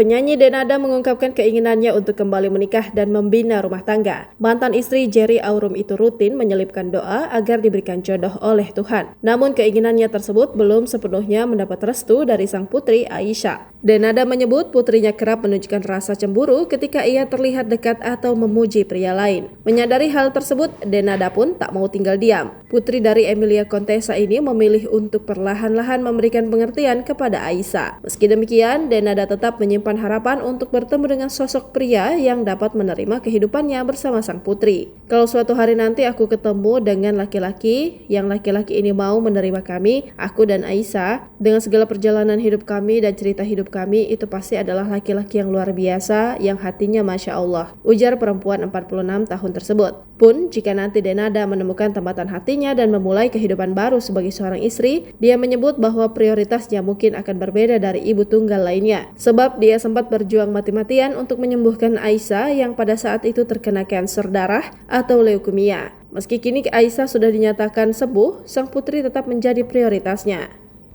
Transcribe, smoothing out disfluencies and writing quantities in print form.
Penyanyi Denada mengungkapkan keinginannya untuk kembali menikah dan membina rumah tangga. Mantan istri Jerry Aurum itu rutin menyelipkan doa agar diberikan jodoh oleh Tuhan. Namun keinginannya tersebut belum sepenuhnya mendapat restu dari sang putri Aisyah. Denada menyebut putrinya kerap menunjukkan rasa cemburu ketika ia terlihat dekat atau memuji pria lain. Menyadari hal tersebut, Denada pun tak mau tinggal diam. Putri dari Emilia Contessa ini memilih untuk perlahan-lahan memberikan pengertian kepada Aisyah. Meski demikian, Denada tetap menyimpan harapan untuk bertemu dengan sosok pria yang dapat menerima kehidupannya bersama sang putri. Kalau suatu hari nanti aku ketemu dengan laki-laki ini mau menerima kami, aku dan Aisyah, dengan segala perjalanan hidup kami dan cerita hidup kami, itu pasti adalah laki-laki yang luar biasa, yang hatinya Masya Allah, ujar perempuan 46 tahun tersebut. Pun, jika nanti Denada menemukan tempatan hatinya dan memulai kehidupan baru sebagai seorang istri, dia menyebut bahwa prioritasnya mungkin akan berbeda dari ibu tunggal lainnya. Sebab dia sempat berjuang mati-matian untuk menyembuhkan Aisyah yang pada saat itu terkena kanker darah atau leukemia. Meski kini Aisyah sudah dinyatakan sembuh, sang putri tetap menjadi prioritasnya.